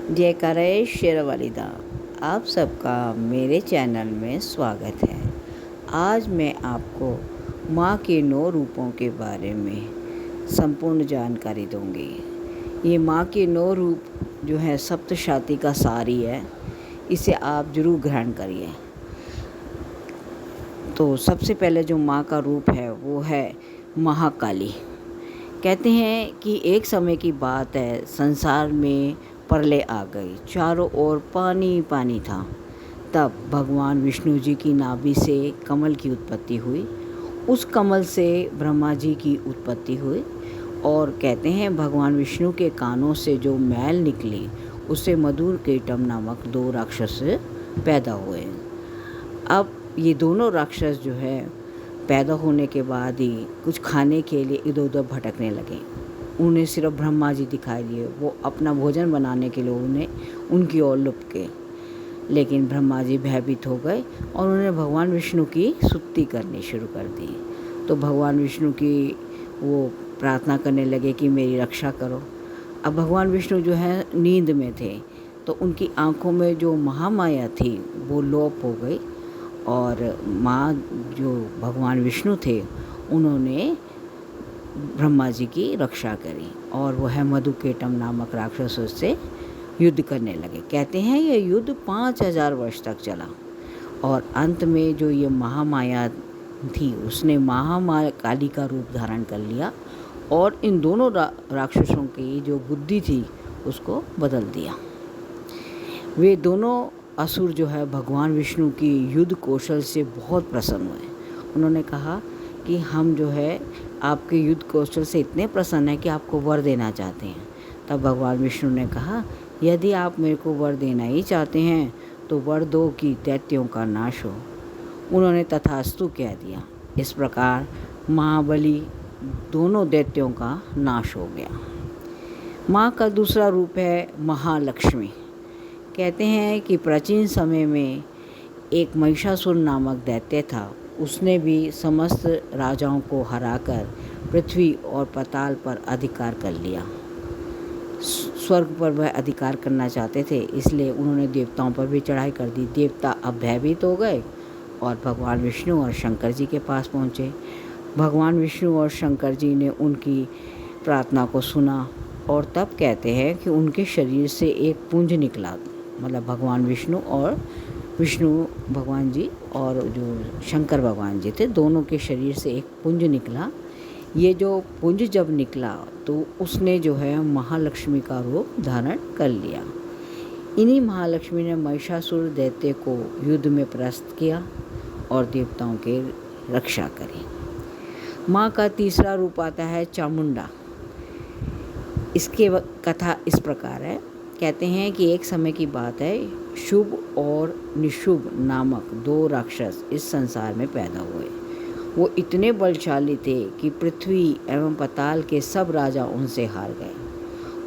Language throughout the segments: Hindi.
जयकारे शेरवालिदा। आप सबका मेरे चैनल में स्वागत है। आज मैं आपको माँ के 9 रूपों के बारे में संपूर्ण जानकारी दूंगी। ये माँ के 9 रूप जो है सप्तशती का सारी है, इसे आप जरूर ग्रहण करिए। तो सबसे पहले जो माँ का रूप है वो है महाकाली। कहते हैं कि एक समय की बात है, संसार में प्रलय आ गई, चारों ओर पानी पानी था। तब भगवान विष्णु जी की नाभि से कमल की उत्पत्ति हुई। उस कमल से ब्रह्मा जी की उत्पत्ति हुई और कहते हैं भगवान विष्णु के कानों से जो मैल निकली उससे मधुर कीटम नामक 2 राक्षस पैदा हुए। अब ये दोनों राक्षस जो है पैदा होने के बाद ही कुछ खाने के लिए इधर उधर भटकने लगे। उन्हें सिर्फ ब्रह्मा जी दिखाई दिए। वो अपना भोजन बनाने के लिए उन्हें उनकी ओर लुपके, लेकिन ब्रह्मा जी भयभीत हो गए और उन्होंने भगवान विष्णु की स्तुति करनी शुरू कर दी। तो भगवान विष्णु की वो प्रार्थना करने लगे कि मेरी रक्षा करो। अब भगवान विष्णु जो है नींद में थे, तो उनकी आँखों में जो महामाया थी वो लोप हो गई और माँ जो भगवान विष्णु थे उन्होंने ब्रह्मा जी की रक्षा करी और वह मधुकेटम नामक राक्षसों से युद्ध करने लगे। कहते हैं ये युद्ध 5000 वर्ष तक चला और अंत में जो ये महामाया थी उसने महाकाली का रूप धारण कर लिया और इन दोनों राक्षसों की जो बुद्धि थी उसको बदल दिया। वे दोनों असुर जो है भगवान विष्णु की युद्ध कौशल से बहुत प्रसन्न हुए। उन्होंने कहा कि हम जो है आपके युद्ध कौशल से इतने प्रसन्न हैं कि आपको वर देना चाहते हैं। तब भगवान विष्णु ने कहा, यदि आप मेरे को वर देना ही चाहते हैं तो वर दो कि दैत्यों का नाश हो। उन्होंने तथास्तु कह दिया। इस प्रकार महाबली दोनों दैत्यों का नाश हो गया। माँ का दूसरा रूप है महालक्ष्मी। कहते हैं कि प्राचीन समय में एक महिषासुर नामक दैत्य था। उसने भी समस्त राजाओं को हराकर पृथ्वी और पाताल पर अधिकार कर लिया। स्वर्ग पर वह अधिकार करना चाहते थे, इसलिए उन्होंने देवताओं पर भी चढ़ाई कर दी। देवता अब भयभीत हो गए और भगवान विष्णु और शंकर जी के पास पहुँचे। भगवान विष्णु और शंकर जी ने उनकी प्रार्थना को सुना और तब कहते हैं कि उनके शरीर से एक पुंज निकला। मतलब भगवान विष्णु भगवान जी और जो शंकर भगवान जी थे, दोनों के शरीर से एक पुंज निकला। ये जो पुंज जब निकला तो उसने जो है महालक्ष्मी का रूप धारण कर लिया। इन्हीं महालक्ष्मी ने महिषासुर दैत्य को युद्ध में परास्त किया और देवताओं की रक्षा करी। माँ का तीसरा रूप आता है चामुंडा। इसके कथा इस प्रकार है। कहते हैं कि एक समय की बात है, शुभ और निशुभ नामक 2 राक्षस इस संसार में पैदा हुए। वो इतने बलशाली थे कि पृथ्वी एवं पाताल के सब राजा उनसे हार गए।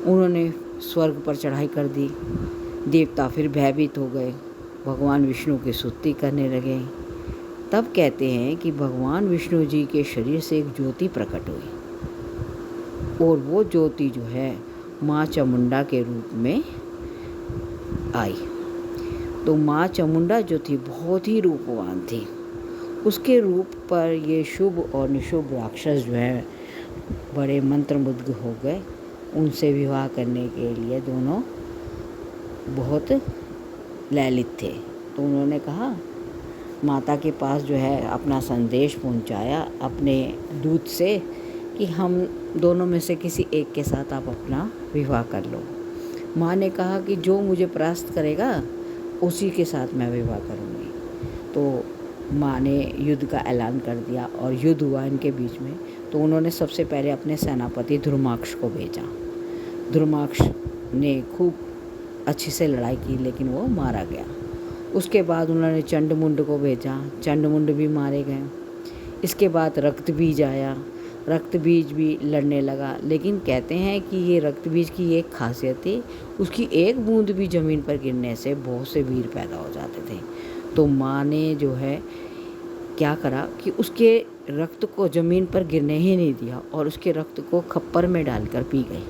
उन्होंने स्वर्ग पर चढ़ाई कर दी। देवता फिर भयभीत हो गए, भगवान विष्णु की स्तुति करने लगे। तब कहते हैं कि भगवान विष्णु जी के शरीर से एक ज्योति प्रकट हुई और वो ज्योति जो है माँ चामुंडा के रूप में आई। तो माँ चामुंडा जो थी बहुत ही रूपवान थी। उसके रूप पर ये शुभ और निशुभ राक्षस जो है बड़े मंत्रमुग्ध हो गए। उनसे विवाह करने के लिए दोनों बहुत ललित थे। तो उन्होंने कहा, माता के पास जो है अपना संदेश पहुंचाया अपने दूत से कि हम दोनों में से किसी एक के साथ आप अपना विवाह कर लो। माँ ने कहा कि जो मुझे परास्त करेगा उसी के साथ मैं विवाह करूँगी। तो माँ ने युद्ध का ऐलान कर दिया और युद्ध हुआ इनके बीच में। तो उन्होंने सबसे पहले अपने सेनापति धर्माक्ष को भेजा। धर्माक्ष ने खूब अच्छी से लड़ाई की, लेकिन वो मारा गया। उसके बाद उन्होंने चंडमुंड को भेजा। चंडमुंड भी मारे गए। इसके बाद रक्तबीज आया। रक्तबीज भी लड़ने लगा, लेकिन कहते हैं कि ये रक्तबीज की एक खासियत थी, उसकी एक बूंद भी ज़मीन पर गिरने से बहुत से वीर पैदा हो जाते थे। तो माँ ने जो है क्या करा कि उसके रक्त को ज़मीन पर गिरने ही नहीं दिया और उसके रक्त को खप्पर में डालकर पी गई।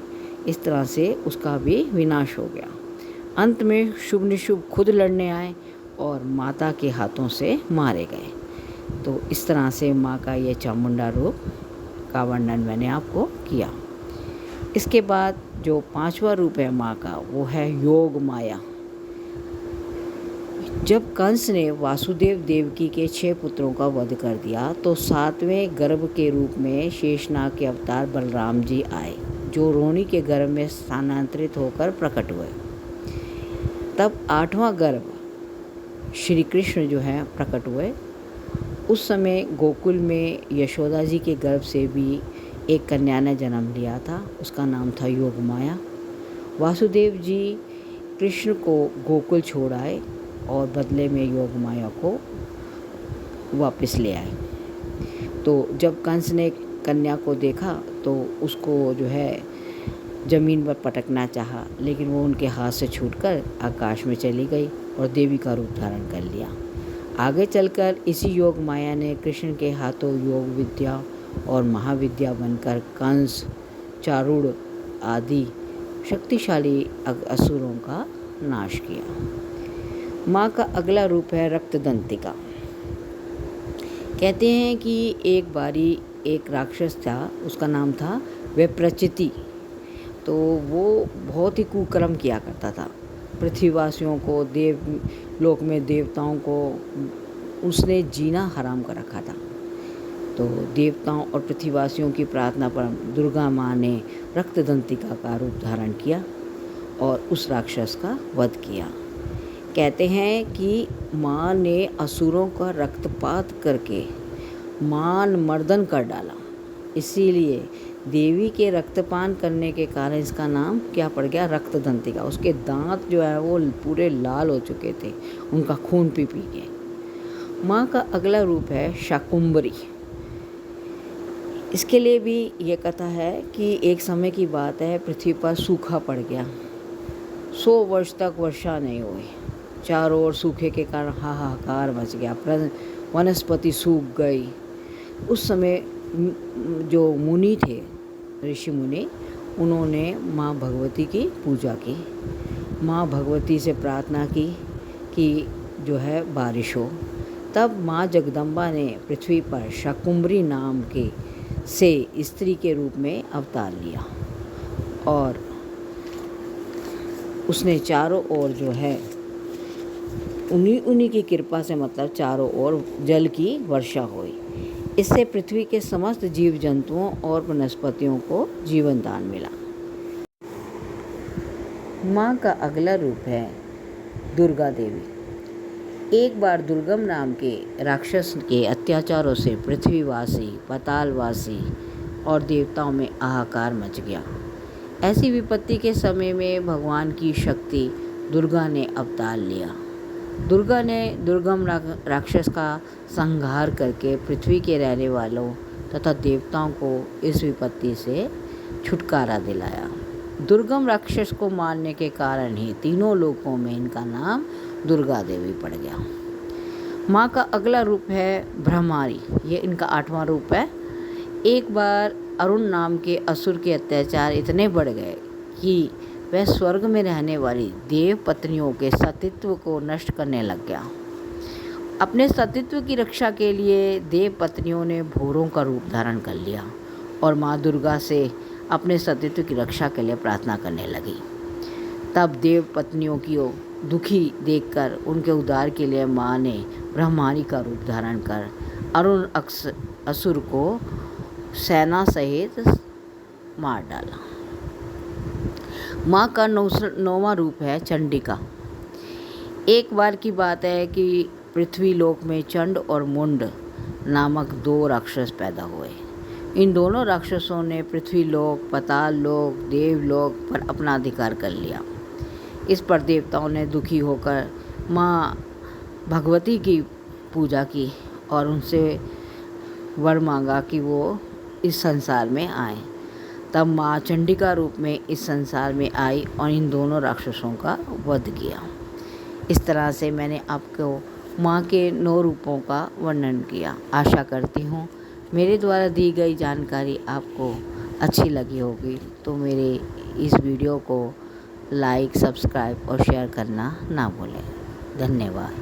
इस तरह से उसका भी विनाश हो गया। अंत में शुभ निशुभ खुद लड़ने आए और माता के हाथों से मारे गए। तो इस तरह से माँ का ये चामुंडा रूप का वर्णन मैंने आपको किया। इसके बाद जो 5वां रूप है माँ का, वो है योग माया। जब कंस ने वासुदेव देवकी के 6 पुत्रों का वध कर दिया तो 7वें गर्भ के रूप में शेषनाग के अवतार बलराम जी आए, जो रोहिणी के गर्भ में स्थानांतरित होकर प्रकट हुए। तब 8वां गर्भ श्री कृष्ण जो है प्रकट हुए। उस समय गोकुल में यशोदा जी के गर्भ से भी एक कन्या ने जन्म लिया था, उसका नाम था योग माया। वासुदेव जी कृष्ण को गोकुल छोड़ आए और बदले में योग माया को वापस ले आए। तो जब कंस ने कन्या को देखा तो उसको जो है ज़मीन पर पटकना चाहा, लेकिन वो उनके हाथ से छूटकर आकाश में चली गई और देवी का रूप धारण कर लिया। आगे चलकर इसी योग माया ने कृष्ण के हाथों योग विद्या और महाविद्या बनकर कंस, चारुड़ आदि शक्तिशाली असुरों का नाश किया। माँ का अगला रूप है रक्तदंतिका। कहते हैं कि एक बारी एक राक्षस था, उसका नाम था विप्रचिति। तो वो बहुत ही कुकर्म किया करता था। पृथ्वीवासियों को, देव लोक में देवताओं को उसने जीना हराम कर रखा था। तो देवताओं और पृथ्वीवासियों की प्रार्थना पर दुर्गा माँ ने रक्तदंतिका का रूप धारण किया और उस राक्षस का वध किया। कहते हैं कि माँ ने असुरों का रक्तपात करके मान मर्दन कर डाला। इसीलिए देवी के रक्तपान करने के कारण इसका नाम क्या पड़ गया, रक्तदंतिका। उसके दांत जो है वो पूरे लाल हो चुके थे, उनका खून पी पी के। माँ का अगला रूप है शाकुंभरी। इसके लिए भी ये कथा है कि एक समय की बात है, पृथ्वी पर सूखा पड़ गया। 100 वर्ष तक वर्षा नहीं हुई। चारों ओर सूखे के कारण हाहाकार मच गया, वनस्पति सूख गई। उस समय जो मुनि थे, ऋषि मुनि, उन्होंने माँ भगवती की पूजा की। माँ भगवती से प्रार्थना की कि जो है बारिश हो। तब माँ जगदम्बा ने पृथ्वी पर शाकुंभरी नाम के से स्त्री के रूप में अवतार लिया और उसने चारों ओर जो है उन्हीं की कृपा से, मतलब चारों ओर जल की वर्षा हुई। इससे पृथ्वी के समस्त जीव जंतुओं और वनस्पतियों को जीवन दान मिला। माँ का अगला रूप है दुर्गा देवी। एक बार दुर्गम नाम के राक्षस के अत्याचारों से पृथ्वीवासी, पातालवासी और देवताओं में हाहाकार मच गया। ऐसी विपत्ति के समय में भगवान की शक्ति दुर्गा ने अवतार लिया। दुर्गा ने दुर्गम राक्षस का संहार करके पृथ्वी के रहने वालों तथा देवताओं को इस विपत्ति से छुटकारा दिलाया। दुर्गम राक्षस को मारने के कारण ही तीनों लोकों में इनका नाम दुर्गा देवी पड़ गया। माँ का अगला रूप है ब्रह्मारी। ये इनका 8वां रूप है। एक बार अरुण नाम के असुर के अत्याचार इतने बढ़ गए कि वह स्वर्ग में रहने वाली देव पत्नियों के सतीत्व को नष्ट करने लग गया। अपने सतीत्व की रक्षा के लिए देव पत्नियों ने भोरों का रूप धारण कर लिया और माँ दुर्गा से अपने सतीत्व की रक्षा के लिए प्रार्थना करने लगी। तब देव पत्नियों की दुखी देखकर उनके उद्धार के लिए माँ ने ब्रह्मारी का रूप धारण कर अरुण असुर को सेना सहित मार डाला। माँ का 9वां रूप है चंडिका। एक बार की बात है कि पृथ्वी लोक में चंड और मुंड नामक 2 राक्षस पैदा हुए। इन दोनों राक्षसों ने पृथ्वी लोक, पाताल लोक, देवलोक पर अपना अधिकार कर लिया। इस पर देवताओं ने दुखी होकर माँ भगवती की पूजा की और उनसे वर मांगा कि वो इस संसार में आए। तब माँ चंडिका रूप में इस संसार में आई और इन दोनों राक्षसों का वध किया। इस तरह से मैंने आपको माँ के 9 रूपों का वर्णन किया। आशा करती हूँ मेरे द्वारा दी गई जानकारी आपको अच्छी लगी होगी। तो मेरे इस वीडियो को लाइक, सब्सक्राइब और शेयर करना ना भूलें। धन्यवाद।